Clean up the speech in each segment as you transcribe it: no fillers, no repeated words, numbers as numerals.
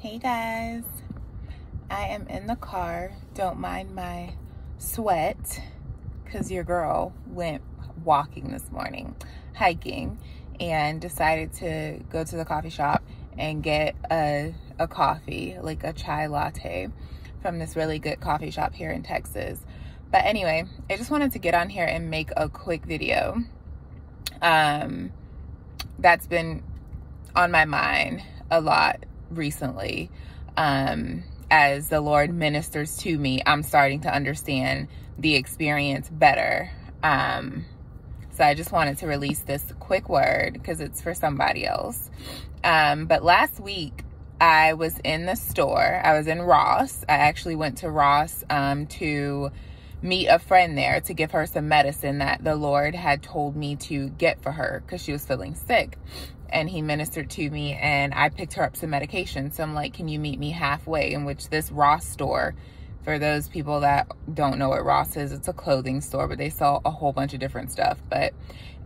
Hey guys, I am in the car. Don't mind my sweat because your girl went walking this morning, hiking, and decided to go to the coffee shop and get a coffee, like a chai latte from this really good coffee shop here in Texas. But anyway, I just wanted to get on here and make a quick video that's been on my mind a lot recently. As the Lord ministers to me, I'm starting to understand the experience better. So I just wanted to release this quick word because it's for somebody else. But last week I was in the store. I was in Ross. I actually went to Ross to meet a friend there to give her some medicine that the Lord had told me to get for her because she was feeling sick. And he ministered to me and I picked her up some medication. So I'm like, can you meet me halfway? In which this Ross store, for those people that don't know what Ross is, it's a clothing store, but they sell a whole bunch of different stuff. But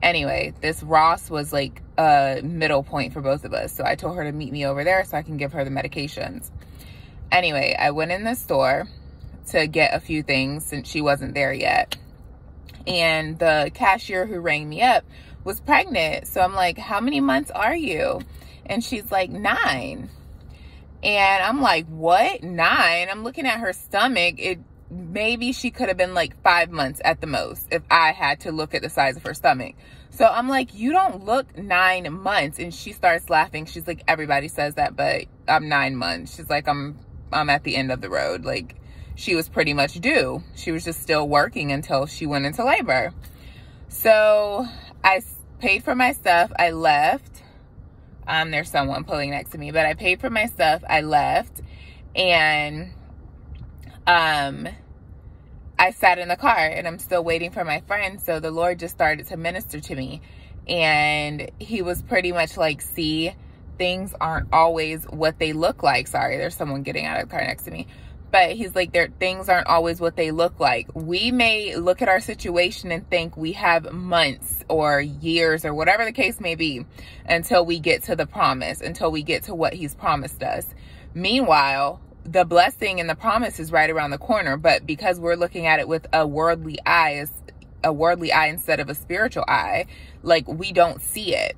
anyway, this Ross was like a middle point for both of us. So I told her to meet me over there so I can give her the medications. Anyway, I went in the store to get a few things since she wasn't there yet. And the cashier who rang me up was pregnant. So I'm like, how many months are you? And she's like, 9. And I'm like, what? 9? I'm looking at her stomach. Maybe she could have been like 5 months at the most if I had to look at the size of her stomach. So I'm like, you don't look 9 months. And she starts laughing. She's like, everybody says that, but I'm 9 months. She's like, I'm at the end of the road. Like, she was pretty much due. She was just still working until she went into labor. So I paid for my stuff. I left. There's someone pulling next to me, but I paid for my stuff. I left, and I sat in the car, and I'm still waiting for my friend. So the Lord just started to minister to me, and he was pretty much like, see, things aren't always what they look like. Sorry, there's someone getting out of the car next to me. But he's like, things aren't always what they look like. We may look at our situation and think we have months or years or whatever the case may be until we get to the promise, until we get to what he's promised us. Meanwhile, the blessing and the promise is right around the corner. But because we're looking at it with a worldly eye instead of a spiritual eye, like, we don't see it.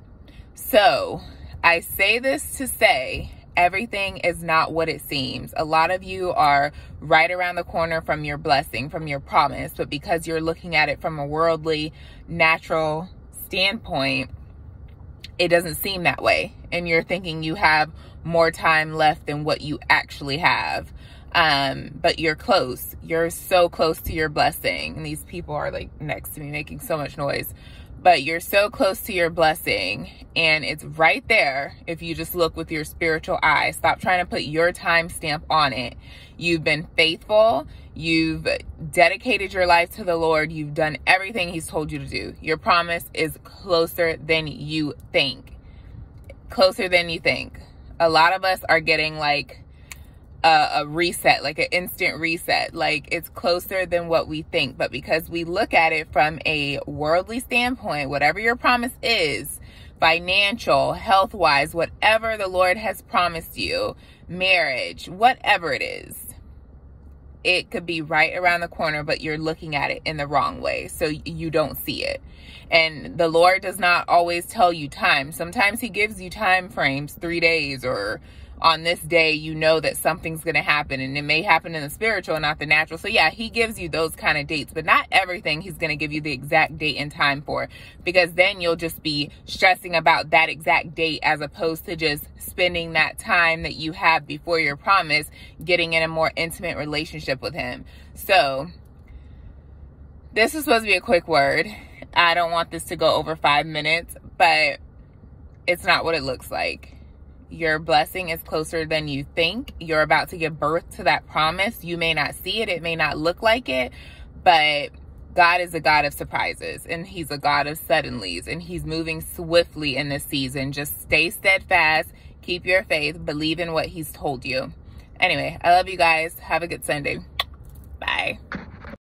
So I say this to say, everything is not what it seems. A lot of you are right around the corner from your blessing, from your promise, but because you're looking at it from a worldly, natural standpoint, it doesn't seem that way. And you're thinking you have more time left than what you actually have. But you're close. You're so close to your blessing. And these people are like next to me making so much noise. But you're so close to your blessing, and it's right there if you just look with your spiritual eye. Stop trying to put your time stamp on it. You've been faithful. You've dedicated your life to the Lord. You've done everything he's told you to do. Your promise is closer than you think. Closer than you think. A lot of us are getting like a reset, like an instant reset. Like, it's closer than what we think. But because we look at it from a worldly standpoint, whatever your promise is, financial, health-wise, whatever the Lord has promised you, marriage, whatever it is, it could be right around the corner, but you're looking at it in the wrong way. So you don't see it. And the Lord does not always tell you time. Sometimes he gives you time frames, 3 days, or on this day, you know that something's going to happen, and it may happen in the spiritual, not the natural. So yeah, he gives you those kind of dates, but not everything he's going to give you the exact date and time for, because then you'll just be stressing about that exact date as opposed to just spending that time that you have before your promise, getting in a more intimate relationship with him. So this is supposed to be a quick word. I don't want this to go over 5 minutes, but it's not what it looks like. Your blessing is closer than you think. You're about to give birth to that promise. You may not see it. It may not look like it, but God is a God of surprises, and he's a God of suddenlies, and he's moving swiftly in this season. Just stay steadfast. Keep your faith. Believe in what he's told you. Anyway, I love you guys. Have a good Sunday. Bye.